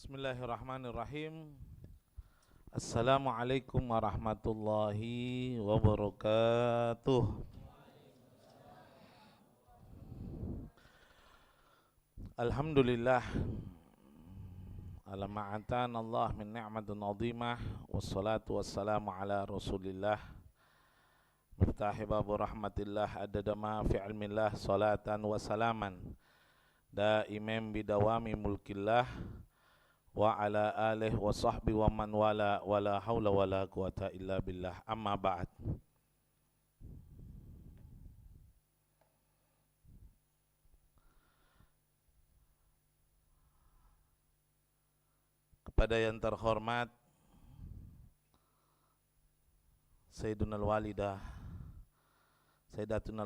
Bismillahirrahmanirrahim. Assalamualaikum warahmatullahi wabarakatuh. Alhamdulillah ala ma'atan Allah min ni'matun azimah. Wassalatu wassalamu ala rasulillah miftahi babu rahmatillah adada ma fi ilmillah. Salatan wa salaman daimem bidawami mulkillah wa ala alihi wa sahbihi wa man wala haula wala quwata illa billah. Amma ba'd. Kepada yang terhormat Sayyidatul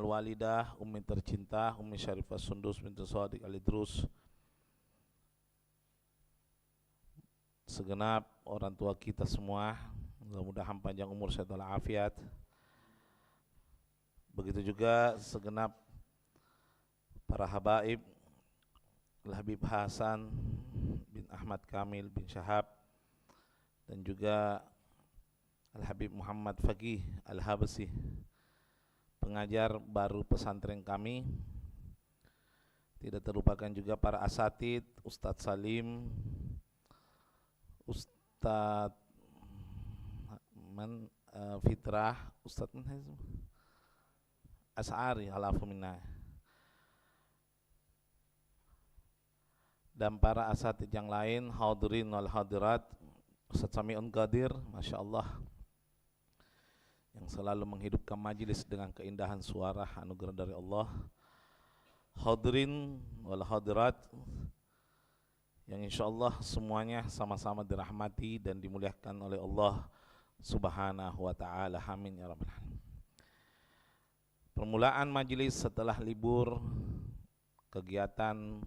Walidah, Ummi tercinta, Ummi Syarifah Sundus binti Shadiq Al-Idrus, segenap orang tua kita semua, mudah-mudahan panjang umur sehat walafiat. Begitu juga segenap para habaib, Al-Habib Hasan bin Ahmad Kamil bin Syahab, dan juga Al-Habib Muhammad Faqih Al-Habasi, pengajar baru pesantren kami. Tidak terlupakan juga para asatid, Ustadz Salim, Ustadz Fitrah, Ustadz As'ari Al-Afumina, dan para asatid yang lain, hadirin wal hadirat, Ustadz Sami'un Qadir, Masya Allah, yang selalu menghidupkan majelis dengan keindahan suara anugerah dari Allah. Hadirin wal hadirat yang insyaallah semuanya sama-sama dirahmati dan dimuliakan oleh Allah Subhanahu wa ta'ala. Amin ya rabbal alamin. Permulaan majelis setelah libur kegiatan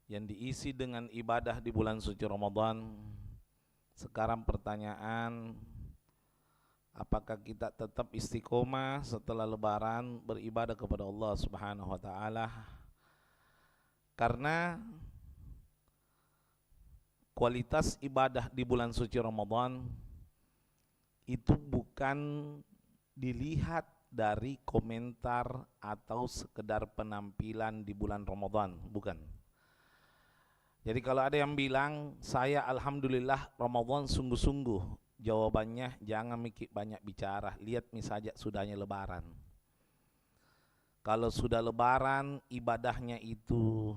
yang diisi dengan ibadah di bulan suci Ramadan. Sekarang pertanyaan, apakah kita tetap istiqomah setelah lebaran beribadah kepada Allah Subhanahu wa ta'ala? Karena kualitas ibadah di bulan suci Ramadan itu bukan dilihat dari komentar atau sekedar penampilan di bulan Ramadan, bukan. Jadi kalau ada yang bilang, saya alhamdulillah Ramadan sungguh-sungguh, jawabannya jangan mikir banyak bicara, lihat misalnya sudahnya lebaran. Kalau sudah lebaran ibadahnya itu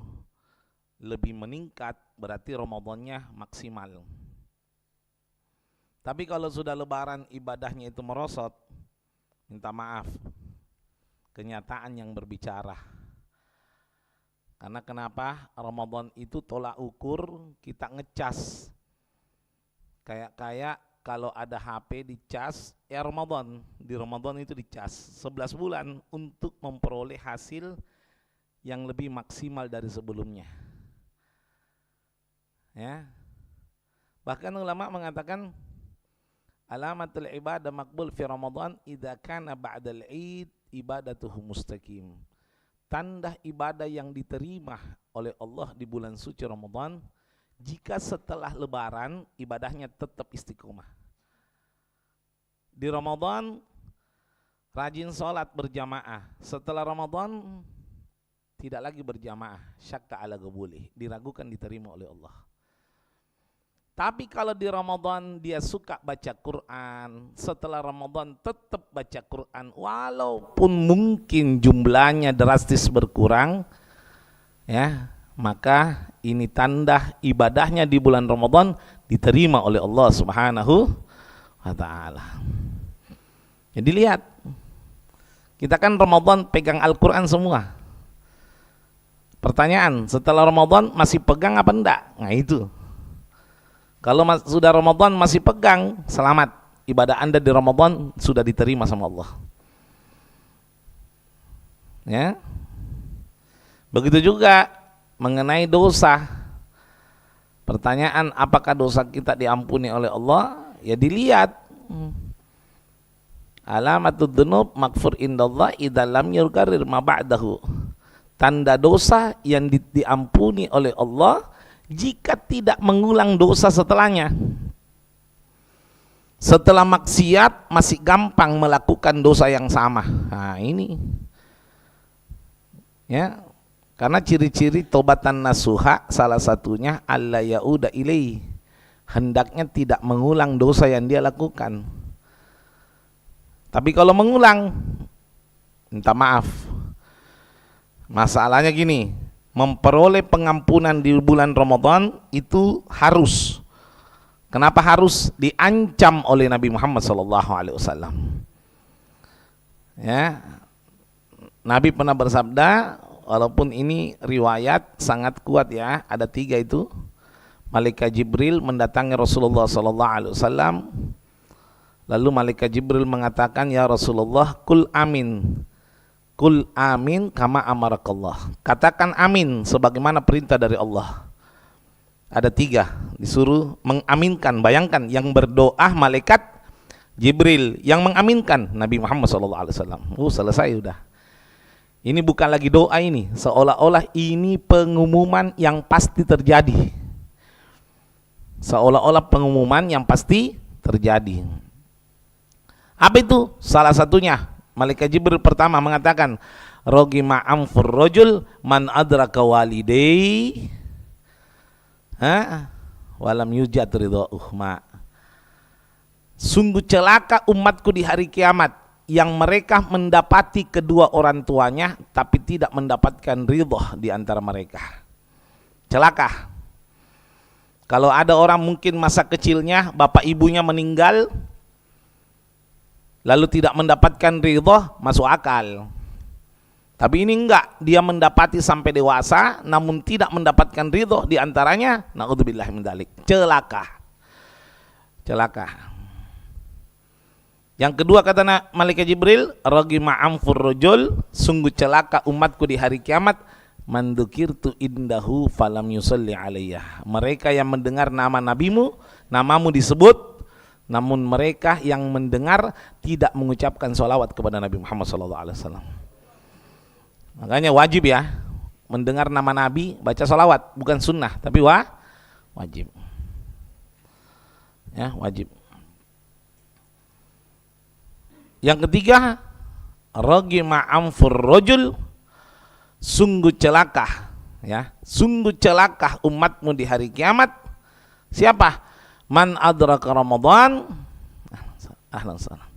lebih meningkat, berarti Ramadannya maksimal. Tapi kalau sudah lebaran ibadahnya itu merosot, minta maaf, kenyataan yang berbicara. Karena kenapa? Ramadan itu tolak ukur, kita ngecas. Kayak kalau ada HP dicas, ya Ramadan, di Ramadan itu dicas 11 bulan untuk memperoleh hasil yang lebih maksimal dari sebelumnya. Ya. Bahkan ulama mengatakan alamatul ibadah maqbul fi Ramadan idza kana ba'dal Id ibadatuhu mustaqim. Tanda ibadah yang diterima oleh Allah di bulan suci Ramadan jika setelah lebaran ibadahnya tetap istiqomah. Di Ramadan rajin sholat berjamaah, setelah Ramadan tidak lagi berjamaah, syakka ala qabulih, diragukan diterima oleh Allah. Tapi kalau di Ramadan dia suka baca Quran, setelah Ramadan tetap baca Quran, walaupun mungkin jumlahnya drastis berkurang, ya, maka ini tanda ibadahnya di bulan Ramadan diterima oleh Allah Subhanahu wa ta'ala. Jadi lihat, kita kan Ramadan pegang Al-Quran semua. Pertanyaan, setelah Ramadan masih pegang apa enggak? Nah itu. Kalau sudah Ramadan masih pegang, selamat. Ibadah Anda di Ramadan sudah diterima sama Allah. Ya. Begitu juga mengenai dosa. Pertanyaan, apakah dosa kita diampuni oleh Allah? Ya dilihat. Alamatud dzunub maghfur indallah idza lam yurkarir ma ba'dahu. Tanda dosa yang diampuni oleh Allah jika tidak mengulang dosa setelahnya. Setelah maksiat masih gampang melakukan dosa yang sama. Nah ini ya, karena ciri-ciri tobatan nasuha salah satunya alla yauda ilaihi, hendaknya tidak mengulang dosa yang dia lakukan. Tapi kalau mengulang, minta maaf. Masalahnya gini, memperoleh pengampunan di bulan Ramadan itu harus. Kenapa harus? Diancam oleh Nabi Muhammad SAW. Ya, Nabi pernah bersabda, walaupun ini riwayat sangat kuat ya, ada 3 itu. Malaikat Jibril mendatangi Rasulullah SAW. Lalu Malaikat Jibril mengatakan, ya Rasulullah, kul amin. Kul amin kama amarakallah. Katakan amin sebagaimana perintah dari Allah. Ada 3 disuruh mengaminkan. Bayangkan, yang berdoa malaikat Jibril, yang mengaminkan Nabi Muhammad SAW. Selesai udah. Ini bukan lagi doa, ini seolah-olah ini pengumuman yang pasti terjadi. Seolah-olah pengumuman yang pasti terjadi. Apa itu? Salah satunya Malaikat Jibril pertama mengatakan, rogima amfur rojul man adraka walidai walam yujad ridha'uhma. Sungguh celaka umatku di hari kiamat yang mereka mendapati kedua orang tuanya tapi tidak mendapatkan ridho di antara mereka. Celaka. Kalau ada orang mungkin masa kecilnya bapak ibunya meninggal lalu tidak mendapatkan ridho, masuk akal. Tapi ini enggak, dia mendapati sampai dewasa namun tidak mendapatkan ridho di antaranya, naudzubillah min dzalik. Celaka. Celaka. Yang kedua kata Malaikat Jibril, ragima amfur rajul, sungguh celaka umatku di hari kiamat, mandukirtu indahu falam yusalli alaiyah. Mereka yang mendengar nama nabimu, namamu disebut, namun mereka yang mendengar tidak mengucapkan sholawat kepada Nabi Muhammad SAW. Makanya wajib ya, mendengar nama Nabi baca sholawat, bukan sunnah tapi wajib. Ya, wajib. Yang ketiga, ragima amfur rajul, sungguh celaka ya, sungguh celaka umatmu di hari kiamat. Siapa? Man adraka Ramadan. Ahlan salam.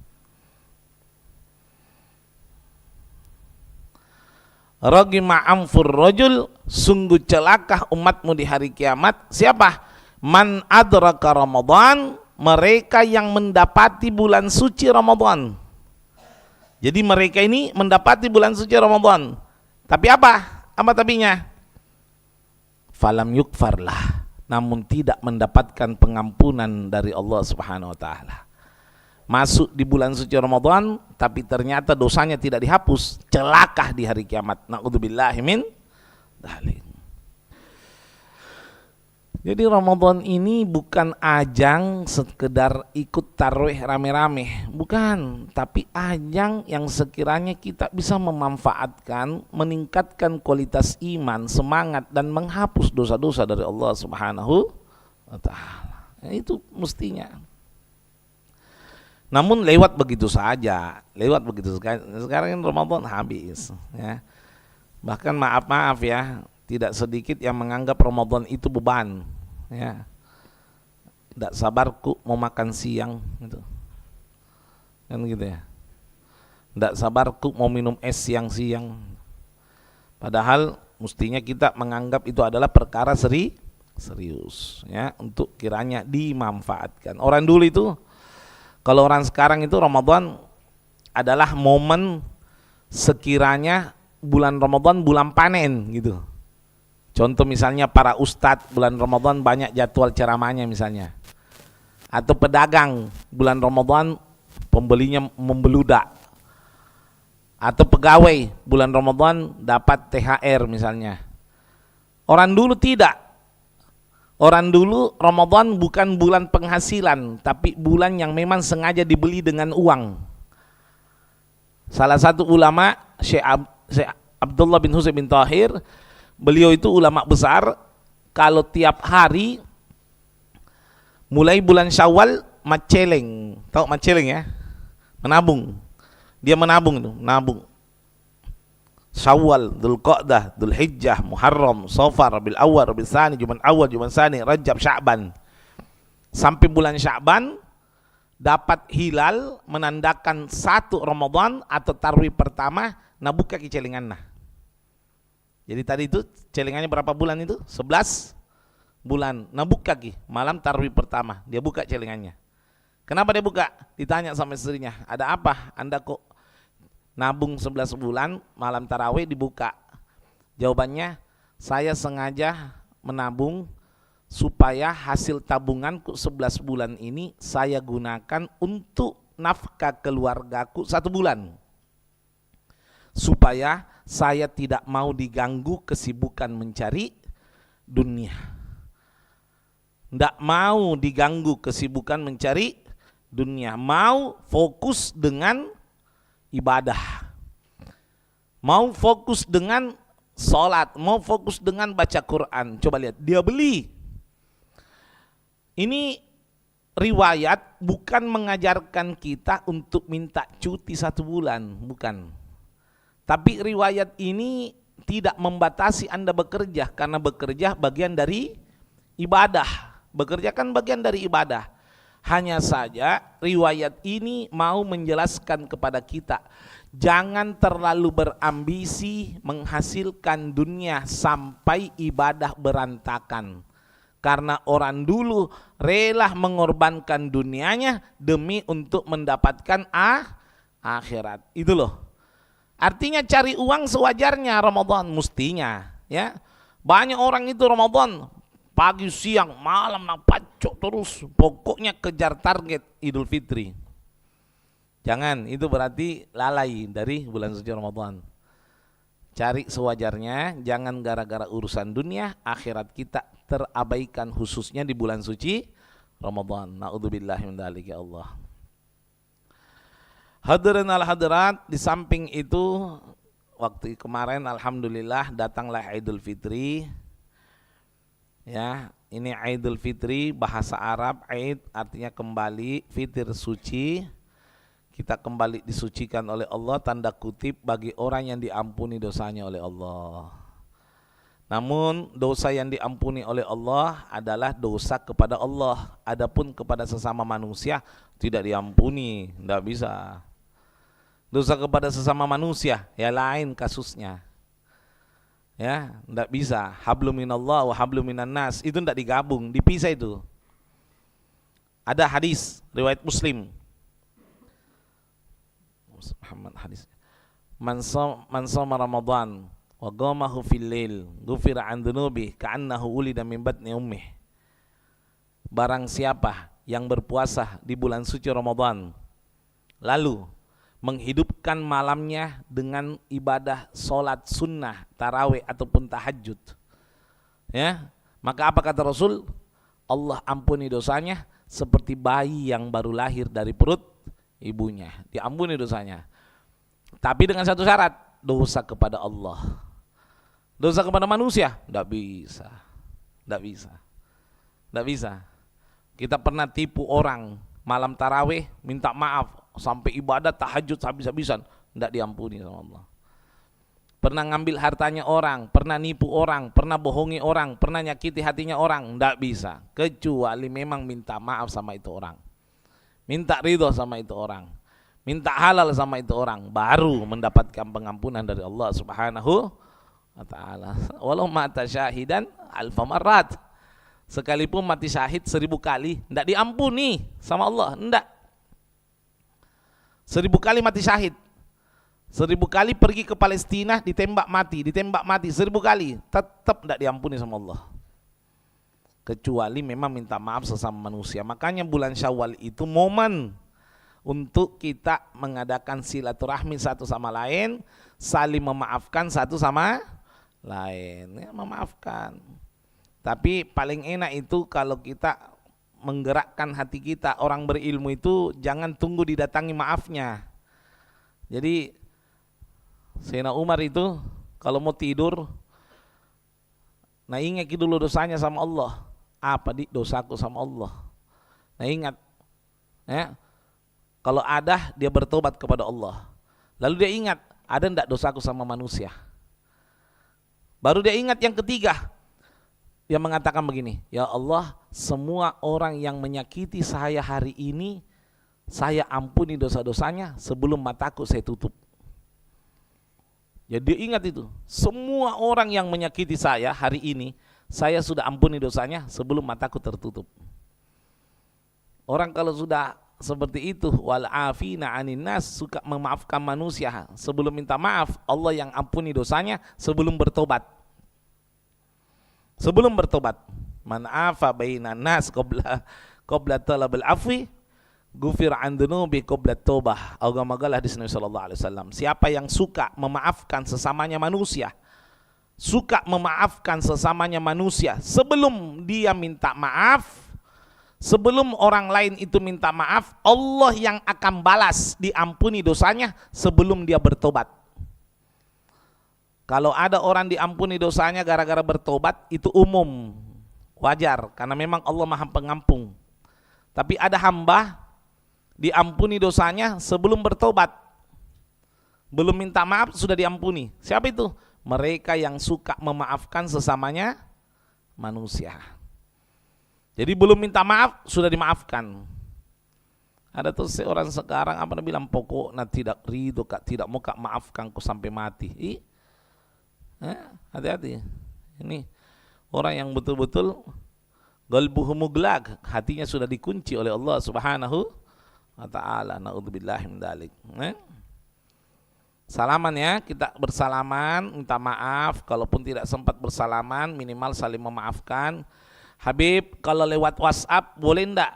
Ragima amfur rajul, sungguh celaka umatmu di hari kiamat. Siapa? Man adraka Ramadan, mereka yang mendapati bulan suci Ramadan. Jadi mereka ini mendapati bulan suci Ramadan. Tapi apa? Apa tapinya? Falam yukfarlah, namun tidak mendapatkan pengampunan dari Allah Subhanahu wa taala. Masuk di bulan suci Ramadan tapi ternyata dosanya tidak dihapus, celaka di hari kiamat. Naudzubillahi min dzalik. Jadi Ramadan ini bukan ajang sekedar ikut tarawih rame-rame, bukan, tapi ajang yang sekiranya kita bisa memanfaatkan, meningkatkan kualitas iman, semangat dan menghapus dosa-dosa dari Allah Subhanahu wa taala. Itu mestinya. Namun lewat begitu saja, sekarang ini Ramadan habis ya. Bahkan maaf ya, tidak sedikit yang menganggap Ramadan itu beban ya. Tidak sabarku mau makan siang gitu. Kan gitu ya. Tidak sabarku mau minum es siang-siang. Padahal mestinya kita menganggap itu adalah perkara serius ya, untuk kiranya dimanfaatkan. Orang dulu itu, kalau orang sekarang itu Ramadan adalah momen sekiranya bulan Ramadan bulan panen gitu. Contoh misalnya para ustadz bulan Ramadan banyak jadwal ceramahnya misalnya. Atau pedagang bulan Ramadan pembelinya membeludak. Atau pegawai bulan Ramadan dapat THR misalnya. Orang dulu tidak. Orang dulu Ramadan bukan bulan penghasilan, tapi bulan yang memang sengaja dibeli dengan uang. Salah satu ulama Syekh Abdullah bin Husain bin Tahir, beliau itu ulama besar, kalau tiap hari mulai bulan Syawal maceleng, tahu maceleng ya? Menabung. Dia menabung itu, nabung. Syawal, Dzulqa'dah, Dzulhijjah, Muharram, Safar, Rabiul Awwal, Rabiul Tsani, Jumadil Awwal, Jumadil Tsani, Rajab, Sya'ban. Sampai bulan Sya'ban dapat hilal menandakan 1 Ramadan atau tarwih pertama, nah buka ki celengan nah. Jadi tadi itu celengannya berapa bulan itu? 11 bulan. Nah buka ki malam tarwih pertama, dia buka celengannya. Kenapa dia buka? Ditanya sama istrinya, ada apa? Anda kok nabung 11 bulan, malam tarawih dibuka? Jawabannya, saya sengaja menabung supaya hasil tabunganku 11 bulan ini saya gunakan untuk nafkah keluargaku 1 bulan. Supaya saya tidak mau diganggu kesibukan mencari dunia. Tidak mau diganggu kesibukan mencari dunia. Mau fokus dengan ibadah, mau fokus dengan sholat, mau fokus dengan baca Quran. Coba lihat, dia beli. Ini riwayat bukan mengajarkan kita untuk minta cuti 1 bulan, bukan. Tapi riwayat ini tidak membatasi Anda bekerja, karena bekerja bagian dari ibadah. Bekerja kan bagian dari ibadah. Hanya saja riwayat ini mau menjelaskan kepada kita, jangan terlalu berambisi menghasilkan dunia sampai ibadah berantakan. Karena orang dulu rela mengorbankan dunianya demi untuk mendapatkan akhirat. Itu loh. Artinya cari uang sewajarnya Ramadan mestinya, ya. Banyak orang itu Ramadan pagi, siang, malam, pacok terus. Pokoknya kejar target Idul Fitri. Jangan, itu berarti lalai dari bulan suci Ramadan. Cari sewajarnya, jangan gara-gara urusan dunia, akhirat kita terabaikan khususnya di bulan suci Ramadan. Na'udzubillahi min dzalik ya Allah. Hadirin al-hadirat, di samping itu waktu kemarin alhamdulillah datanglah Idul Fitri. Ya, ini Idul Fitri, bahasa Arab Aid artinya kembali, Fitr suci. Kita kembali disucikan oleh Allah, tanda kutip bagi orang yang diampuni dosanya oleh Allah. Namun dosa yang diampuni oleh Allah adalah dosa kepada Allah. Adapun kepada sesama manusia tidak diampuni, tidak bisa. Dosa kepada sesama manusia ya lain kasusnya. Ya, enggak bisa. Hablum minallah wa hablum minan nas, itu enggak digabung, dipisah itu. Ada hadis riwayat Muslim. Muhammad hadis. Man shoma Ramadan wa qamahu fil lail, ghufira an dzunubi ka'annahu ulida min batni ummih. Barang siapa yang berpuasa di bulan suci Ramadan lalu menghidupkan malamnya dengan ibadah solat sunnah, tarawih ataupun tahajud, ya, maka apa kata Rasul? Allah ampuni dosanya seperti bayi yang baru lahir dari perut ibunya, diampuni dosanya. Tapi dengan satu syarat, dosa kepada Allah. Dosa kepada manusia tidak bisa, tidak bisa, tidak bisa. Kita pernah tipu orang malam tarawih minta maaf sampai ibadah tahajud habis-habisan, tidak diampuni sama Allah. Pernah ngambil hartanya orang, pernah nipu orang, pernah bohongi orang, pernah nyakiti hatinya orang, tidak bisa, kecuali memang minta maaf sama itu orang, minta ridho sama itu orang, minta halal sama itu orang, baru mendapatkan pengampunan dari Allah Subhanahu wa ta'ala. Walau mata syahidan alfa marrat, sekalipun mati syahid 1000 kali tidak diampuni sama Allah, tidak. 1000 kali mati syahid, 1000 kali pergi ke Palestina ditembak mati 1000 kali, tetap tidak diampuni sama Allah, kecuali memang minta maaf sesama manusia. Makanya bulan Syawal itu momen untuk kita mengadakan silaturahmi satu sama lain, saling memaafkan satu sama lain, ya, memaafkan. Tapi paling enak itu kalau kita menggerakkan hati kita. Orang berilmu itu jangan tunggu didatangi maafnya. Jadi Sayyidina Umar itu kalau mau tidur Nah ingat dulu dosanya sama Allah. Apa dosaku sama Allah. Nah ingat, ya, kalau ada dia bertobat kepada Allah. Lalu dia ingat, ada enggak dosaku sama manusia. Baru dia ingat yang ketiga. Dia mengatakan begini, ya Allah, semua orang yang menyakiti saya hari ini, saya ampuni dosa-dosanya sebelum mataku saya tutup. Jadi ingat itu, semua orang yang menyakiti saya hari ini, saya sudah ampuni dosanya sebelum mataku tertutup. Orang kalau sudah seperti itu, wal afina anin nas, suka memaafkan manusia sebelum minta maaf, Allah yang ampuni dosanya sebelum bertobat. Sebelum bertobat, man afa bainan nas qabla talabil afwi gufir an dunubi qabla taubah. Agama-agama hadis Nabi sallallahu alaihi wasallam. Siapa yang suka memaafkan sesamanya manusia, suka memaafkan sesamanya manusia sebelum dia minta maaf, sebelum orang lain itu minta maaf, Allah yang akan balas diampuni dosanya sebelum dia bertobat. Kalau ada orang diampuni dosanya gara-gara bertobat, itu umum, wajar, karena memang Allah Maha Pengampun. Tapi ada hamba diampuni dosanya sebelum bertobat, belum minta maaf sudah diampuni. Siapa itu? Mereka yang suka memaafkan sesamanya manusia. Jadi belum minta maaf sudah dimaafkan. Ada tuh seorang sekarang apa bilang, pokoknya tidak ridho, tidak mau maafkan ku sampai mati. Hati-hati. Ini orang yang betul-betul qalbuhu mughlaq, hatinya sudah dikunci oleh Allah Subhanahu wa taala. Naudzubillahi min dzalik. Salaman ya, kita bersalaman, minta maaf, kalaupun tidak sempat bersalaman minimal saling memaafkan. Habib, kalau lewat WhatsApp boleh enggak?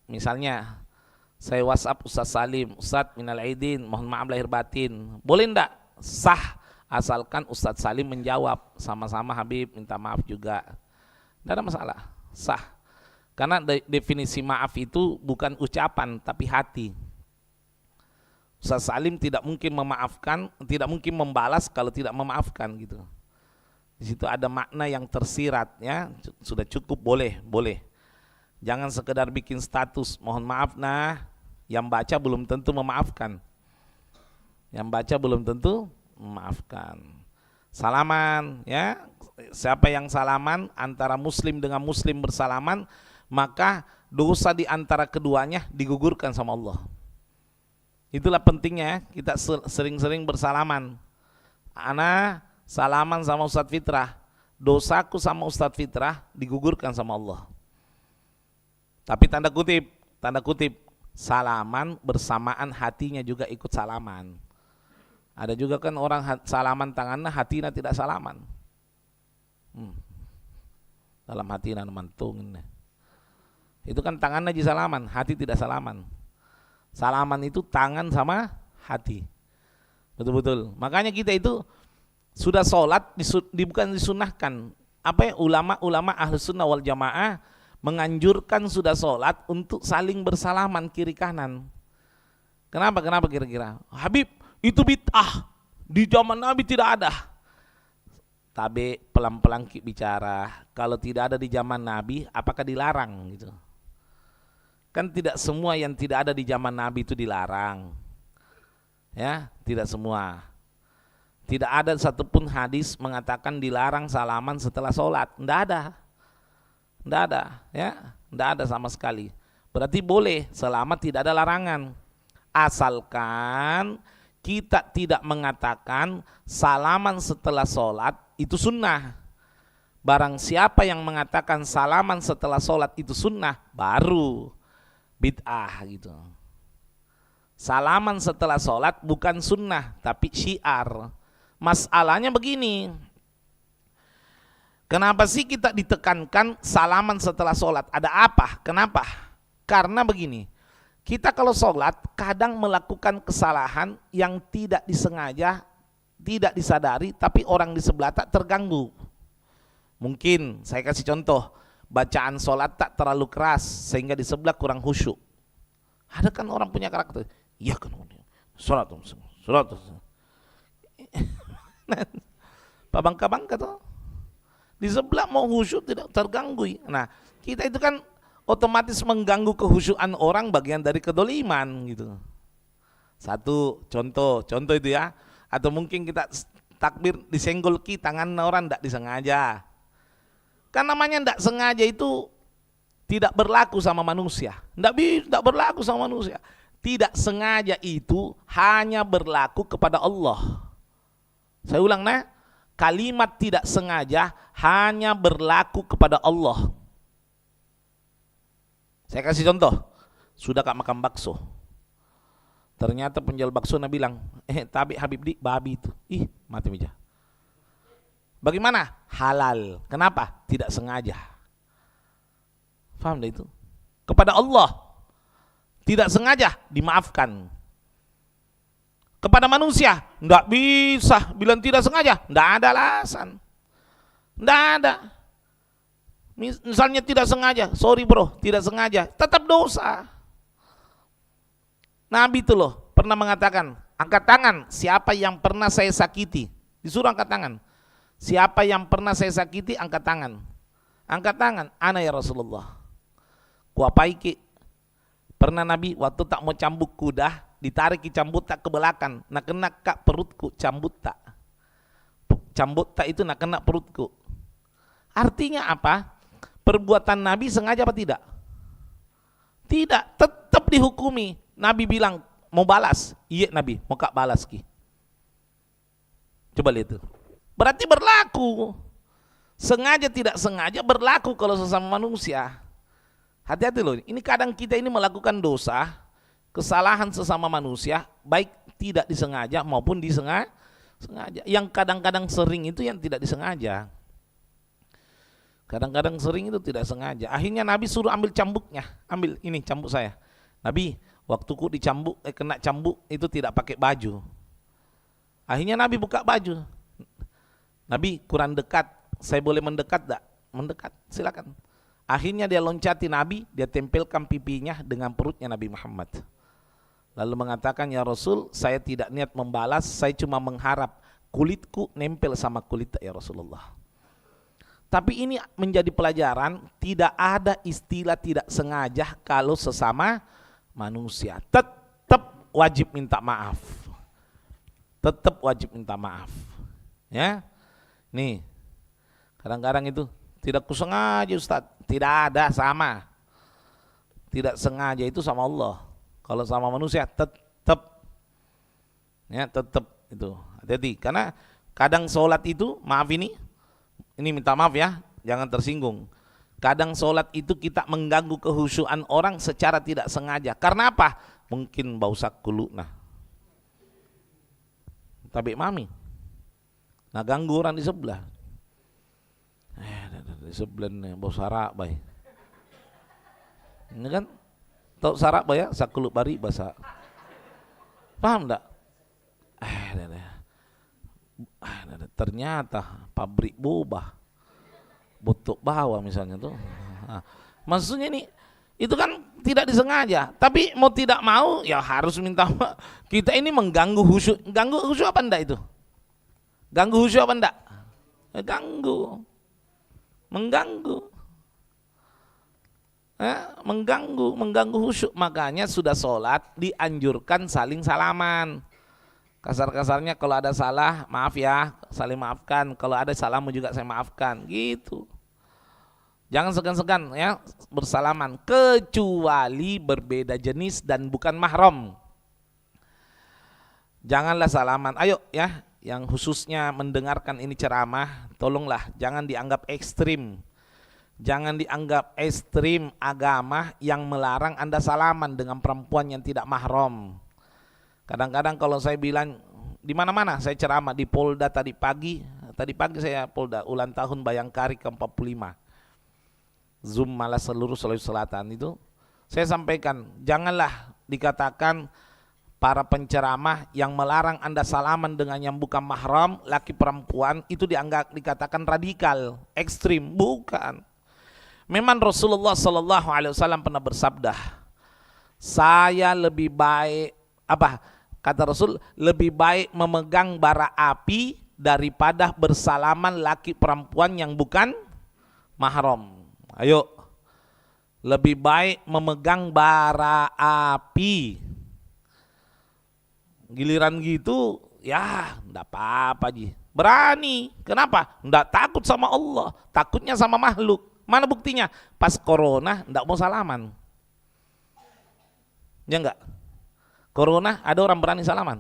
Misalnya saya WhatsApp Ustaz Salim, Ustaz minal aidin, mohon maaf lahir batin. Boleh enggak? Sah, asalkan Ustaz Salim menjawab, sama-sama Habib minta maaf juga. Tidak ada masalah, sah. Karena definisi maaf itu bukan ucapan tapi hati. Ustaz Salim tidak mungkin memaafkan, tidak mungkin membalas kalau tidak memaafkan gitu. Di situ ada makna yang tersirat ya, sudah cukup, boleh. Jangan sekedar bikin status, mohon maaf nah, yang baca belum tentu memaafkan. Yang baca belum tentu memaafkan. Salaman ya, siapa yang salaman antara muslim dengan muslim bersalaman, maka dosa di antara keduanya digugurkan sama Allah. Itulah pentingnya kita sering-sering bersalaman. Ana salaman sama Ustadz Fitrah, dosaku sama Ustadz Fitrah digugurkan sama Allah. Tapi tanda kutip, salaman bersamaan hatinya juga ikut salaman. Ada juga kan orang salaman tangannya, hatinya tidak salaman. Dalam hatinya mantungin. Itu kan tangannya aja salaman, hati tidak salaman. Salaman itu tangan sama hati. Betul-betul. Makanya kita itu sudah sholat, bukan disunahkan. Apa ya, ulama Ahlus Sunnah wal Jamaah menganjurkan sudah sholat untuk saling bersalaman kiri kanan. Kenapa kira-kira? Habib, itu bid'ah, di zaman Nabi tidak ada. Tapi pelan-pelan bicara, kalau tidak ada di zaman Nabi, apakah dilarang gitu? Kan tidak semua yang tidak ada di zaman Nabi itu dilarang. Ya, tidak semua. Tidak ada satupun hadis mengatakan dilarang salaman setelah sholat. Tidak ada, ya, tidak ada sama sekali. Berarti boleh selama tidak ada larangan. Asalkan kita tidak mengatakan salaman setelah sholat itu sunnah. Barang siapa yang mengatakan salaman setelah sholat itu sunnah, baru bid'ah gitu. Salaman setelah sholat bukan sunnah tapi syiar. Masalahnya begini, kenapa sih kita ditekankan salaman setelah sholat? Ada apa? Kenapa? Karena begini, kita kalau sholat kadang melakukan kesalahan yang tidak disengaja, tidak disadari, tapi orang di sebelah tak terganggu. Mungkin saya kasih contoh, bacaan sholat tak terlalu keras sehingga di sebelah kurang khusyuk. Ada kan orang punya karakter, iya kan, sholat. Pak bangka tuh, Di sebelah mau khusyuk tidak terganggu. Nah, kita itu kan otomatis mengganggu khusyukan orang, bagian dari kedoliman gitu. Satu contoh itu ya. Atau mungkin kita takbir disenggol tangan orang tidak disengaja. Kan namanya tidak sengaja itu tidak berlaku sama manusia. Tidak berlaku sama manusia. Tidak sengaja itu hanya berlaku kepada Allah. Saya ulang kalimat tidak sengaja hanya berlaku kepada Allah. Saya kasih contoh. Sudah kak makan bakso. Ternyata penjual bakso bilang, tapi Habib di babi itu. Mati meja. Bagaimana? Halal. Kenapa? Tidak sengaja. Paham dah itu? Kepada Allah tidak sengaja dimaafkan. Kepada manusia enggak bisa bilang tidak sengaja, enggak ada alasan. Enggak ada. Misalnya tidak sengaja, sorry bro, tidak sengaja, tetap dosa. Nabi itu loh pernah mengatakan, angkat tangan siapa yang pernah saya sakiti. Disuruh angkat tangan. Siapa yang pernah saya sakiti, angkat tangan. Angkat tangan, ana ya Rasulullah. Kuapai ki. Pernah Nabi waktu tak mau cambuk kuda, ditarik cambut tak ke belakang, nak kena kak perutku cambut tak. Cambut tak itu nak kena perutku. Artinya apa? Perbuatan Nabi sengaja apa tidak? Tidak, tetap dihukumi. Nabi bilang mau balas, iya Nabi mau kak balas ki. Coba lihat itu. Berarti berlaku. Sengaja tidak sengaja berlaku kalau sesama manusia. Hati-hati loh, ini kadang kita ini melakukan dosa, kesalahan sesama manusia, baik tidak disengaja maupun disengaja. Yang kadang-kadang sering itu yang tidak disengaja. Kadang-kadang sering itu tidak sengaja. Akhirnya Nabi suruh ambil cambuknya, ambil ini cambuk saya. Nabi, waktuku dicambuk, kena cambuk itu tidak pakai baju. Akhirnya Nabi buka baju. Nabi kurang dekat, saya boleh mendekat tak? Mendekat, silakan. Akhirnya dia loncati Nabi, dia tempelkan pipinya dengan perutnya Nabi Muhammad. Lalu mengatakan, ya Rasul, saya tidak niat membalas, saya cuma mengharap kulitku nempel sama kulit ya Rasulullah. Tapi ini menjadi pelajaran, tidak ada istilah tidak sengaja kalau sesama manusia. Tetap wajib minta maaf. Tetap wajib minta maaf. Ya, nih, kadang-kadang itu tidak kusengaja Ustaz. Tidak ada, sama. Tidak sengaja itu sama Allah. Kalau sama manusia tetap, ya tetap itu. Hati-hati, karena kadang sholat itu, maaf ini minta maaf ya, jangan tersinggung. Kadang sholat itu kita mengganggu kehusyuan orang secara tidak sengaja. Karena apa? Mungkin bau sakulu, tabik mami. Nah ganggu orang di sebelah. Di sebelah nih, bau sarak bay. Ini kan, tahu sarak bay ya, sakulu bari bahasa. Paham enggak? Ternyata pabrik boba botok bawah misalnya tuh. Maksudnya ini itu kan tidak disengaja, tapi mau tidak mau ya harus minta maaf. Kita ini mengganggu khusyuk. Ganggu khusyuk apa enggak itu? Ganggu khusyuk apa enggak? Mengganggu khusyuk. Makanya sudah sholat dianjurkan saling salaman. Kasar-kasarnya kalau ada salah, maaf ya, saling maafkan. Kalau ada salahmu juga saya maafkan, gitu. Jangan segan-segan ya bersalaman, kecuali berbeda jenis dan bukan mahram. Janganlah salaman. Ayo ya, yang khususnya mendengarkan ini ceramah, tolonglah jangan dianggap ekstrim. Jangan dianggap ekstrim agama yang melarang Anda salaman dengan perempuan yang tidak mahram. Kadang-kadang kalau saya bilang di mana-mana, saya ceramah di Polda tadi pagi saya Polda ulang tahun Bayangkari ke-45. Zoom malah seluruh Sulawesi Selatan itu. Saya sampaikan, janganlah dikatakan para penceramah yang melarang Anda salaman dengan yang bukan mahram, laki perempuan, itu dikatakan radikal, ekstrim, bukan. Memang Rasulullah SAW pernah bersabda, saya lebih baik kata Rasul, lebih baik memegang bara api daripada bersalaman laki perempuan yang bukan mahram. Ayo, lebih baik memegang bara api. Giliran gitu, ya enggak apa-apa Ji. Berani. Kenapa? Enggak takut sama Allah, takutnya sama makhluk. Mana buktinya? Pas corona enggak mau salaman. Ya enggak? Corona ada orang berani salaman.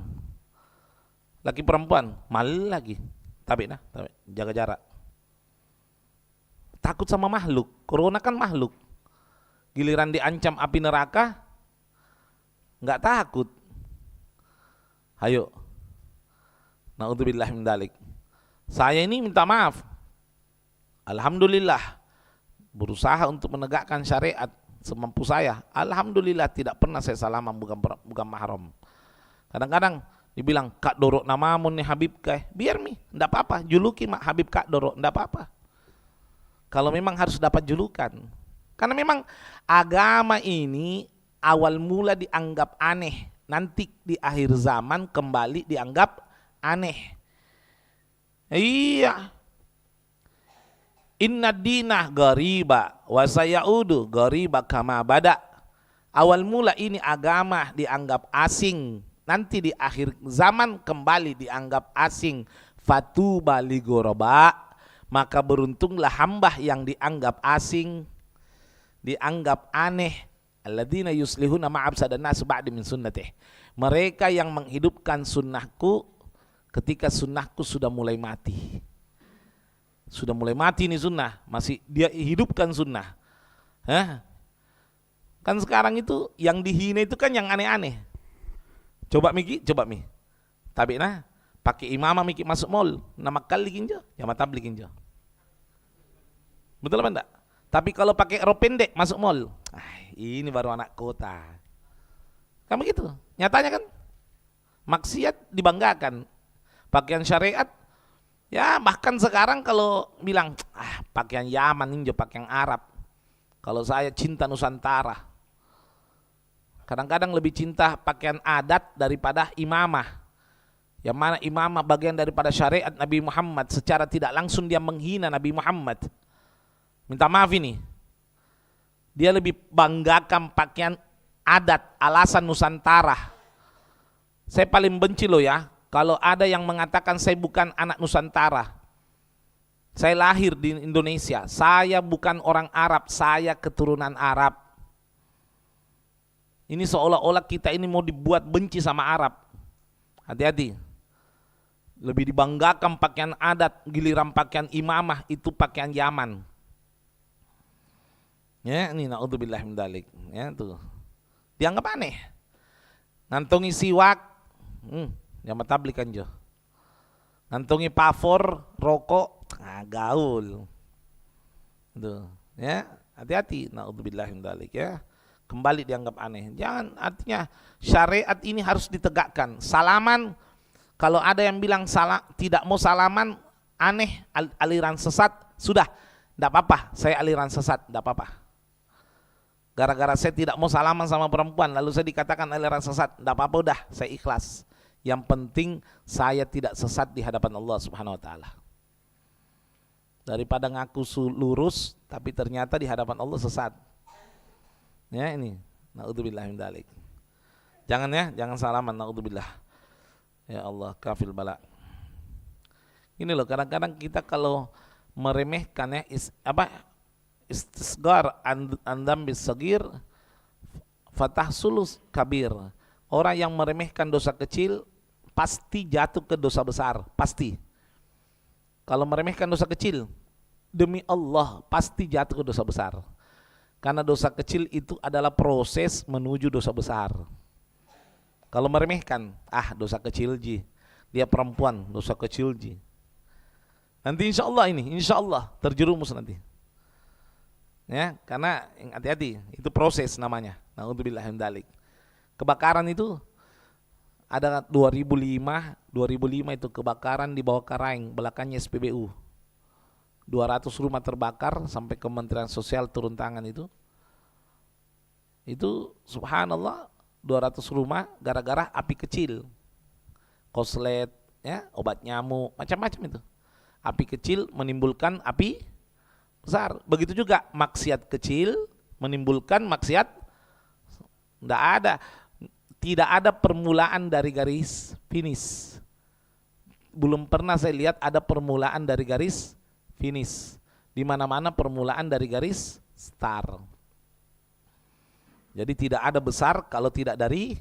Laki perempuan, malu lagi. Tapi jaga jarak. Takut sama makhluk. Corona kan makhluk. Giliran diancam api neraka, enggak takut. Ayo. Na'udzubillah min dzalik. Saya ini minta maaf. Alhamdulillah berusaha untuk menegakkan syariat semampu saya. Alhamdulillah tidak pernah saya salaman bukan mahram. Kadang-kadang dibilang Kak Doro namamu nih Habib Kak. Biar mi, enggak apa-apa. Juluki mak Habib Kak Doro, enggak apa-apa. Kalau memang harus dapat julukan. Karena memang agama ini awal mula dianggap aneh. Nanti di akhir zaman kembali dianggap aneh. Iya. Inna dinah gariba wa sayaudu gariba kama bada. Awal mula ini agama dianggap asing. Nanti di akhir zaman kembali dianggap asing. Fatuba li ghuraba. Maka beruntunglah hamba yang dianggap asing, dianggap aneh. Alladzina yuslihuna ma'absadan nas ba'di min sunnatih. Mereka yang menghidupkan sunnahku ketika sunnahku sudah mulai mati. Sudah mulai mati nih sunnah, masih dia hidupkan sunnah. Kan sekarang itu yang dihina itu kan yang aneh-aneh. Coba mi. Tapi pakai imamah miki masuk mall, nama kali kinjo, ya mata beli kinjo. Betul apa enggak? Tapi kalau pakai rok pendek masuk mall, ini baru anak kota. Kan begitu, nyatanya kan. Maksiat dibanggakan, pakaian syariat, ya bahkan sekarang kalau bilang, pakaian Yaman ninjo, pakaian Arab. Kalau saya cinta Nusantara. Kadang-kadang lebih cinta pakaian adat daripada imamah. Yang mana imamah bagian daripada syariat Nabi Muhammad, secara tidak langsung dia menghina Nabi Muhammad. Minta maaf ini. Dia lebih banggakan pakaian adat alasan Nusantara. Saya paling benci loh ya, kalau ada yang mengatakan saya bukan anak Nusantara. Saya lahir di Indonesia, saya bukan orang Arab, saya keturunan Arab. Ini seolah-olah kita ini mau dibuat benci sama Arab. Hati-hati. Lebih dibanggakan pakaian adat, giliran pakaian imamah itu pakaian Yaman. Ya, ini naudzubillah min dzalik. Ya, tuh. Dianggap aneh. Ngantongi siwak, yang tablik kan jo. Ngantongi pafor, rokok, gaul. Tuh, ya, hati-hati naudzubillah min dzalik ya. Kembali dianggap aneh. Jangan, artinya syariat ini harus ditegakkan. Salaman, kalau ada yang bilang tidak mau salaman, aneh, aliran sesat, sudah, tidak apa-apa, saya aliran sesat, tidak apa-apa. Gara-gara saya tidak mau salaman sama perempuan, lalu saya dikatakan aliran sesat, tidak apa-apa, udah, saya ikhlas. Yang penting saya tidak sesat di hadapan Allah Subhanahu Wa Taala. Daripada ngaku lurus, tapi ternyata di hadapan Allah sesat. Ya ini, naudzubillah min dzalik. Jangan ya, jangan salaman, naudzubillah. Ya Allah, kafil bala. Ini loh, kadang-kadang kita kalau meremehkan ya, istisgar andam bisagir fatah sulus kabir. Orang yang meremehkan dosa kecil pasti jatuh ke dosa besar, pasti. Kalau meremehkan dosa kecil, demi Allah pasti jatuh ke dosa besar. Karena dosa kecil itu adalah proses menuju dosa besar. Kalau meremehkan, dosa kecil ji, dia perempuan, dosa kecil ji. Nanti insya Allah terjerumus nanti. Ya, karena hati-hati, itu proses namanya. Na'udzubillah min dzalik. Kebakaran itu ada 2005 itu kebakaran di bawah Karaeng, belakangnya SPBU. 200 rumah terbakar sampai Kementerian Sosial turun tangan itu. Itu subhanallah 200 rumah gara-gara api kecil. Koslet, ya, obat nyamuk, macam-macam itu. Api kecil menimbulkan api besar. Begitu juga maksiat kecil menimbulkan maksiat. Tidak ada permulaan dari garis finish. Belum pernah saya lihat ada permulaan dari garis finish. Di mana-mana permulaan dari garis start. Jadi tidak ada besar kalau tidak dari.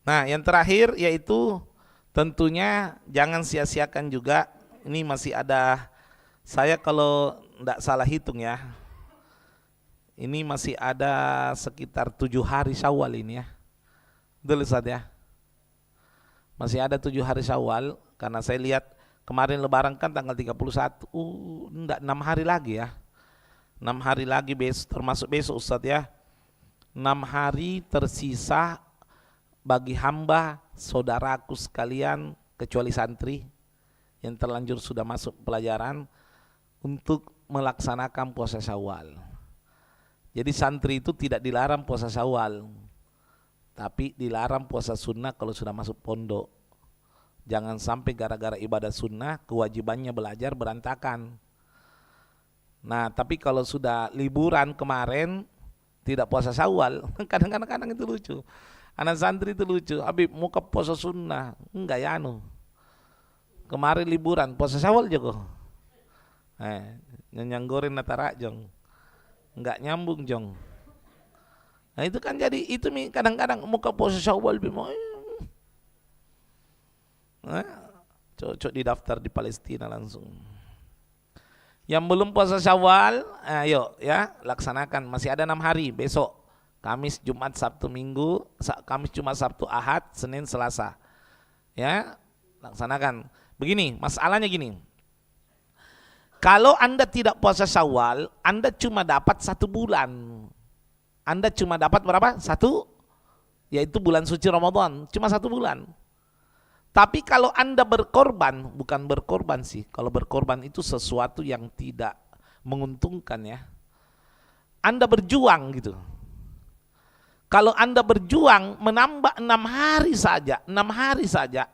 Nah, yang terakhir yaitu tentunya jangan sia-siakan juga. Ini masih ada, saya kalau tidak salah hitung ya, ini masih ada sekitar 7 hari Syawal ini ya. Betul Ustaz ya? Masih ada 7 hari Syawal, karena saya lihat kemarin Lebaran kan tanggal 31. Enggak, 6 hari lagi ya. 6 hari lagi besok, termasuk besok Ustaz ya. 6 hari tersisa bagi hamba saudaraku sekalian, kecuali santri yang terlanjur sudah masuk pelajaran, untuk melaksanakan puasa Syawal. Jadi santri itu tidak dilarang puasa Syawal, tapi dilarang puasa sunnah kalau sudah masuk pondok. Jangan sampai gara-gara ibadah sunnah kewajibannya belajar berantakan. Nah, tapi kalau sudah liburan kemarin tidak puasa Syawal, kadang-kadang itu lucu. Anak santri itu lucu, Habib mau ke puasa sunnah, enggak ya kemarin liburan puasa Syawal juga. Nyanggorin natara jong, enggak nyambung jong. Nah itu kan jadi itu kadang-kadang mau ke puasa Syawal bimo. Cocok didaftar di Palestina langsung. Yang belum puasa Syawal, ayo ya laksanakan, masih ada 6 hari besok. Kamis, Jumat, Sabtu, Minggu, Kamis, Jumat, Sabtu, Ahad, Senin, Selasa. Ya, laksanakan. Begini, masalahnya gini. Kalau Anda tidak puasa Syawal, Anda cuma dapat 1 bulan. Anda cuma dapat berapa? 1, yaitu bulan suci Ramadan, cuma 1 bulan. Tapi kalau Anda berkorban, bukan berkorban sih. Kalau berkorban itu sesuatu yang tidak menguntungkan ya. Anda berjuang gitu. Kalau Anda berjuang menambah 6 hari saja, 6 hari saja,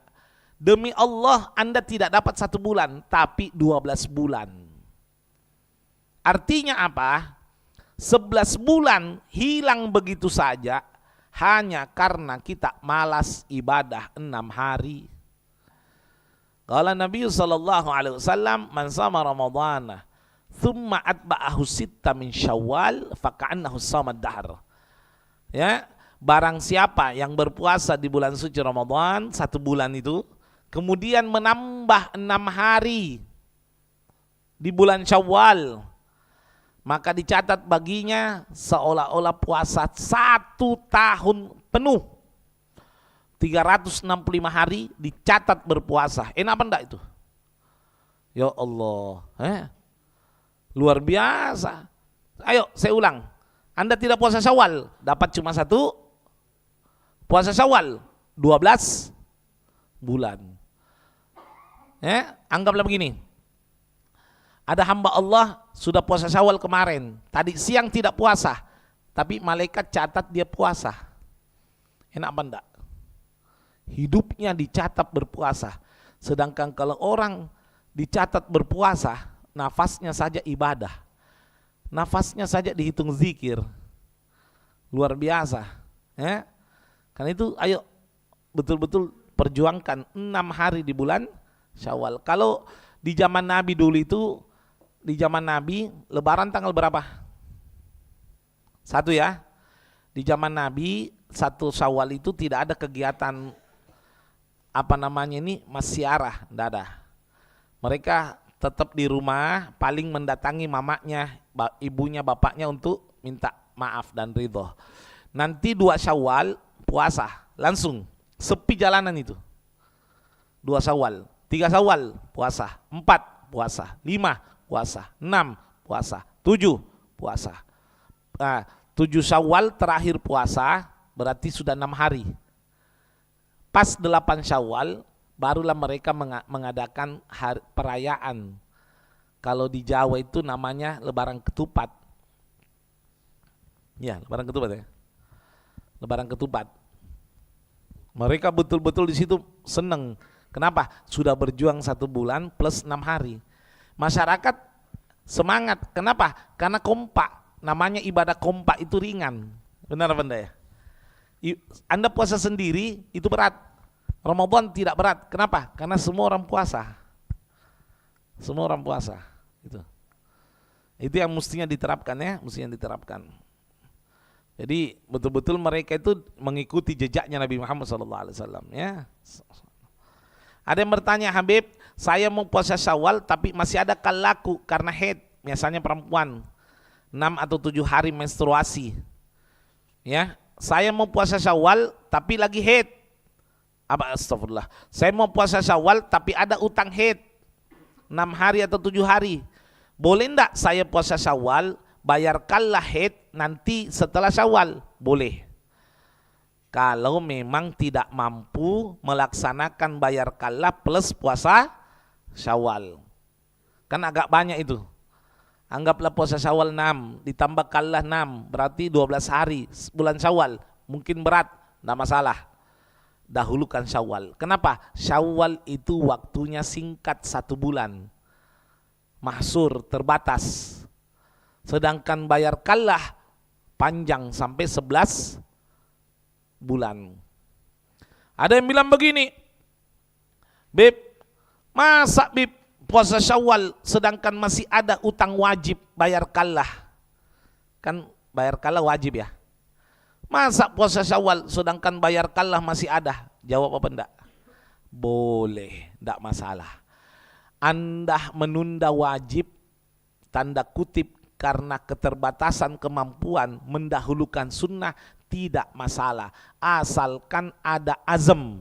demi Allah Anda tidak dapat 1 bulan, tapi 12 bulan. Artinya apa? 11 bulan hilang begitu saja, hanya karena kita malas ibadah 6 hari. Qala Nabi sallallahu alaihi wasallam, man sama Ramadhana thumma atba'ahu sitta min Syawal faka'annahu sama dahr. Ya, barang siapa yang berpuasa di bulan suci Ramadan 1 bulan itu, kemudian menambah 6 hari di bulan Syawal, maka dicatat baginya seolah-olah puasa 1 tahun penuh. 365 hari dicatat berpuasa. Enak apa enggak itu? Ya Allah, luar biasa. Ayo saya ulang. Anda tidak puasa Syawal, dapat cuma 1 puasa Syawal 12 bulan. Anggaplah begini. Ada hamba Allah sudah puasa Syawal kemarin, tadi siang tidak puasa, tapi malaikat catat dia puasa. Enak apa enggak? Hidupnya dicatat berpuasa. Sedangkan kalau orang dicatat berpuasa, nafasnya saja ibadah. Nafasnya saja dihitung zikir. Luar biasa. Karena itu ayo betul-betul perjuangkan 6 hari di bulan Syawal. Kalau di zaman Nabi dulu itu, di zaman Nabi Lebaran tanggal berapa? 1 ya. Di zaman Nabi 1 Syawal itu tidak ada kegiatan masyiarah, tidak ada. Mereka tetap di rumah, paling mendatangi mamanya, ibunya, bapaknya untuk minta maaf dan ridho. Nanti 2 Syawal puasa, langsung sepi jalanan itu. 2 Syawal, 3 Syawal puasa, 4 puasa, 5 puasa, 6 puasa, 7 puasa. 7 Syawal terakhir puasa, berarti sudah 6 hari. Pas 8 Syawal barulah mereka mengadakan perayaan. Kalau di Jawa itu namanya Lebaran Ketupat. Ya, Lebaran Ketupat ya. Lebaran Ketupat. Mereka betul-betul di situ seneng. Kenapa? Sudah berjuang 1 bulan plus 6 hari. Masyarakat semangat. Kenapa? Karena kompak. Namanya ibadah kompak itu ringan. Benar benda ya? Anda puasa sendiri itu berat. Ramadan tidak berat. Kenapa? Karena semua orang puasa. Semua orang puasa. Itu yang mestinya diterapkan ya, mestinya diterapkan. Jadi betul-betul mereka itu mengikuti jejaknya Nabi Muhammad SAW ya. Ada yang bertanya, Habib, saya mau puasa Syawal tapi masih ada kalaku karena haid, biasanya perempuan 6 atau 7 hari menstruasi. Ya, saya mau puasa Syawal tapi lagi haid. Astagfirullah. Saya mau puasa Syawal tapi ada utang haid 6 hari atau 7 hari. Boleh enggak saya puasa Syawal, bayarkanlah haid nanti setelah Syawal? Boleh. Kalau memang tidak mampu melaksanakan bayarkanlah plus puasa Syawal. Kan agak banyak itu. Anggaplah puasa Syawal 6, ditambahkanlah 6, berarti 12 hari bulan Syawal. Mungkin berat, enggak masalah. Dahulukan Syawal. Kenapa? Syawal itu waktunya singkat 1 bulan. Mahsur, terbatas. Sedangkan bayarkanlah panjang sampai 11 bulan. Ada yang bilang begini, Beb, masa Beb puasa Syawal sedangkan masih ada utang wajib, bayarkanlah. Kan bayarkanlah wajib ya. Masa puasa Syawal sedangkan bayarkanlah masih ada? Jawab apa enggak? Boleh, enggak masalah. Anda menunda wajib tanda kutip karena keterbatasan kemampuan, mendahulukan sunnah tidak masalah, asalkan ada azam.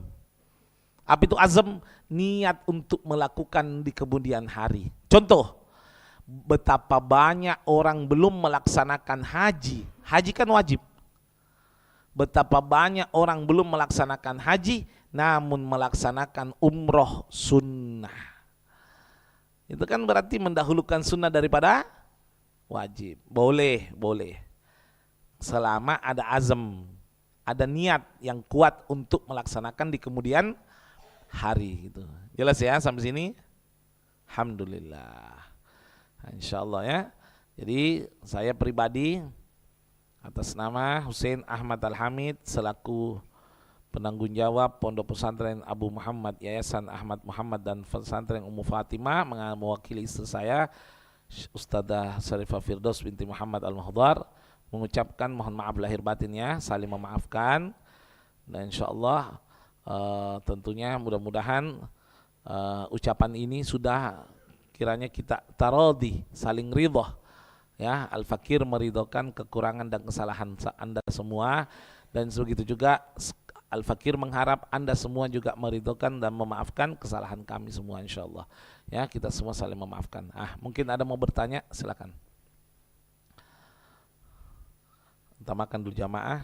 Apa itu azam? Niat untuk melakukan di kemudian hari. Contoh, betapa banyak orang belum melaksanakan haji. Haji kan wajib. Betapa banyak orang belum melaksanakan haji namun melaksanakan umroh sunnah. Itu kan berarti mendahulukan sunnah daripada wajib. Boleh, boleh. Selama ada azam, ada niat yang kuat untuk melaksanakan di kemudian hari gitu. Jelas ya sampai sini? Alhamdulillah. Insyaallah ya. Jadi saya pribadi atas nama Husein Ahmad Al-Hamid selaku penanggung jawab Pondok Pesantren Abu Muhammad, Yayasan Ahmad Muhammad dan Pesantren Ummu Fatimah, mewakili istri saya Ustadzah Syarifah Firdaus binti Muhammad Al-Muhdar mengucapkan mohon maaf lahir batinnya, saling memaafkan, dan insyaallah tentunya mudah-mudahan ucapan ini sudah kiranya kita taradhi, saling ridha ya. Al-Fakir meridhokan kekurangan dan kesalahan Anda semua, dan begitu juga Al-Fakir mengharap Anda semua juga meridhokan dan memaafkan kesalahan kami semua insyaallah. Ya, kita semua saling memaafkan. Mungkin ada mau bertanya, silakan. Utamakan dulu jamaah.